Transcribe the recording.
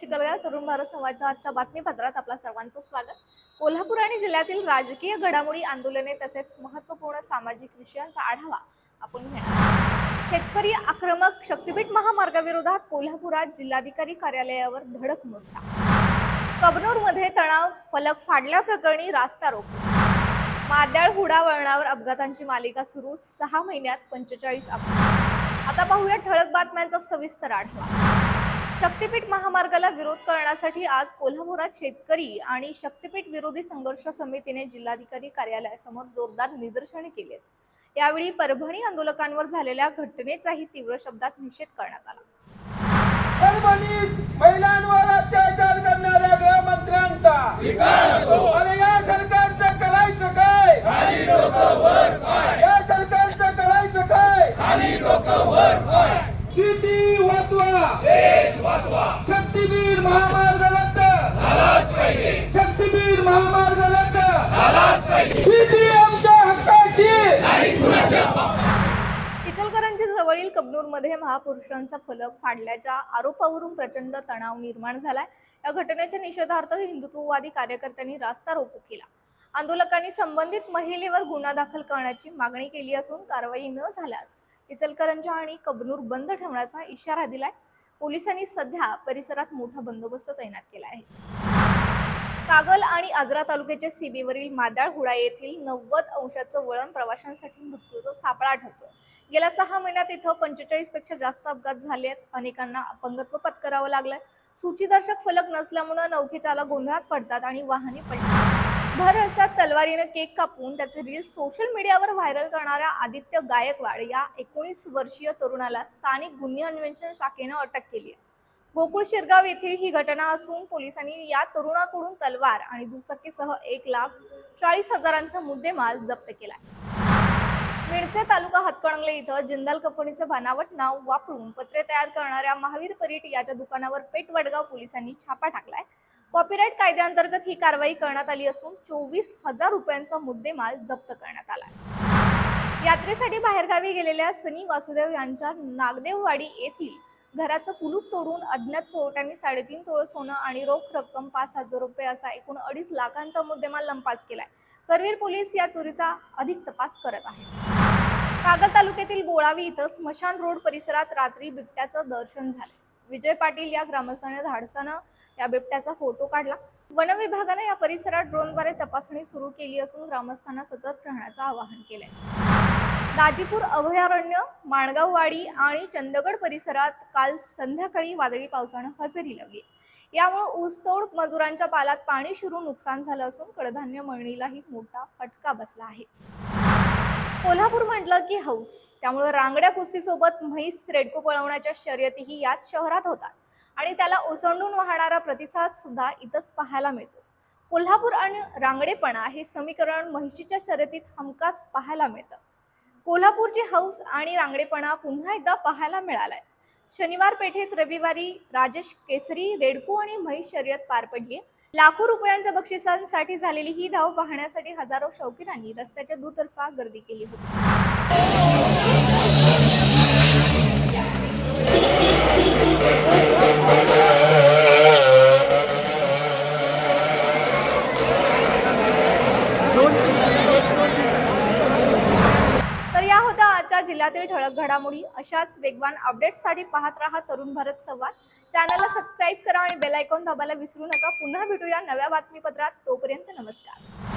चिखलगाव तरुण भारत समाजाच्या आजच्या बातमीपत्रात आपल्या सर्वांचं स्वागत। कोल्हापूर आणि जिल्ह्यातील राजकीय घडामोडी, आंदोलने तसेच महत्त्वपूर्ण सामाजिक विषयांचा आढावा आपण घेणार आहोत। शेतकरी आक्रमक, शक्तीपीठ महामार्गाविरोधात कोल्हापुरात जिल्हाधिकारी कार्यालयावर धडक मोर्चा। कबनूरमध्ये तणाव, फलक फाडल्याप्रकरणी रास्ता रोको। माद्याळ हुडा वळणावर अपघातांची मालिका सुरू, 6 महिन्यात 45 अपघात। आता पाहूया ठळक बातम्यांचा सविस्तर आढावा। शक्तीपीठ महामार्गाला विरोध करण्यासाठी आज कोल्हापुरात शेतकरी आणि शक्तीपीठ विरोधी संघर्ष समितीने जिल्हाधिकारी कार्यालयासमोर जोरदार निदर्शने केली आहेत। यावेळी परभणी आंदोलकांवर झालेल्या घटनेचाही तीव्र शब्दात निषेध करण्यात आला। परभणीत महिलांवर अत्याचार करणाऱ्या गृहमंत्र्यांचा धिक्कार असो। अरे या सरकारचं करायचं काय? खाली डोकं वर पाय। या सरकारचं करायचं काय? खाली डोकं वर पाय। शेती वाचवा, देश वाचवा। शक्तीपीठ महामार्ग रद्द झालाच पाहिजे। शक्तीपीठ महामार्ग रद्द झालाच पाहिजे। शेती आमच्या हक्काची नाही कुणाच्या बापाची। इचलकरंजी जवळील कबनूरमध्ये महापुरुषांचा फलक फाडल्याच्या आरोपावरून प्रचंड तणाव निर्माण झालाय। या घटनेच्या निषेधार्थ हिंदुत्ववादी कार्यकर्त्यांनी रास्ता रोको केला। आंदोलकांनी संबंधित महिलेवर गुन्हा दाखल करण्याची मागणी केली असून कारवाई न झाल्यास इचलकरंजी आणि कबनूर बंद ठेवण्याचा इशारा दिलाय। पोलिसांनी सध्या परिसरात मोठा बंदोबस्त तैनात केला आहे। कागल आणि आजरा तालुक्याच्या सीमेवरील माद्याळ हुडा येथील 90 अंशाचं वळण प्रवाशांसाठी मृत्यूचा सापळा ठरतोय। गेल्या 6 महिन्यात इथं 45 पेक्षा जास्त अपघात झाले आहेत। अनेकांना अपंगत्व पत्करावं लागलंय। सूचीदर्शक फलक नसल्यामुळे नौके चालक गोंधळात पडतात आणि वाहने पडतात। भर रस्त्यात तलवारीने केक कापून त्याचे रील्स सोशल मीडियावर व्हायरल करणाऱ्या आदित्य गायकवाड या 19 वर्षीय तरुणाला स्थानिक गुन्हे अन्वेषण शाखेने अटक केली आहे। गोकुळ शिरगाव येथील ही घटना असून पोलिसांनी या तरुणाकडून तलवार आणि दुचाकीसह 1,40,000चा मुद्देमाल जप्त केलाय। मिरजे तालुका हातकणंगले इथं जिंदाल कंपनीचं बनावट नाव वापरून पत्रे तयार करणाऱ्या महावीर परीट याच्या दुकानावर पेठ वडगाव पोलिसांनी छापा टाकलाय। कॉपीराइट कायद्याअंतर्गत ही कारवाई करण्यात आली असून 24,000 रुपयांचा मुद्देमाल जप्त करण्यात आलाय। यात्रेसाठी बाहेरगावी गेलेल्या सनी वासुदेव यांच्या नागदेववाडी येथील घराचं कुलूप तोडून अज्ञात चोरट्यांनी 3.5 तोळ सोनं आणि रोख रक्कम 5,000 रुपये असा एकूण 2.5 लाखांचा मुद्देमाल लंपास केलाय। करवीर पोलीस या चोरीचा अधिक तपास करत आहेत। कागल तालुक्यातील बोळावी इथं स्मशान रोड परिसरात रात्री बिबट्याचं दर्शन झालं। विजय पाटील या ग्रामस्थाने धाडसानं या बिबट्याचा फोटो काढला। वन विभागाने या परिसरात ड्रोनद्वारे तपासणी सुरू केली असून ग्रामस्थांना सतर्क राहण्याचं आवाहन केलंय। दाजीपूर अभयारण्य, माणगाववाडी आणि चंदगड परिसरात काल संध्याकाळी वादळी पावसानं हजेरी लावली। यामुळे ऊसतोड मजुरांच्या पालात पाणी शिरून नुकसान झालं असून कडधान्य मळणीलाही मोठा फटका बसला आहे। कोल्हापूर म्हटलं की हौस, त्यामुळे रांगड्या कुस्तीसोबत म्हैस रेडको पळवण्याच्या शर्यतीही याच शहरात होतात आणि त्याला ओसंडून वाहणारा प्रतिसाद सुद्धा इथंच पाहायला मिळतो। कोल्हापूर आणि रांगडेपणा हे समीकरण म्हैशीच्या शर्यतीत हमखास पाहायला मिळतं। कोल्हापूरची हौस आणि रांगडेपणा पुन्हा एकदा पाहायला मिळालाय। शनिवार पेठेत रविवारी राजेश केसरी रेडको आणि म्हैस शर्यत पार पडली। लाखो रुपयांच्या बक्षिसांसाठी झालेली ही धाव पाहण्यासाठी हजारो शौकीनांनी रस्त्याच्या दुतर्फा गर्दी केली होती। तर या होत्या आजच्या जिल्ह्यातील ठळक घडामोडी। अशाच वेगवान अपडेट्ससाठी पाहत रहा तरुण भारत संवाद। चॅनलला सबस्क्राईब करा आणि बेल आयकॉन दाबायला विसरू नका। पुन्हा भेटूया नव्या बातमीपत्रात। तोपर्यंत नमस्कार।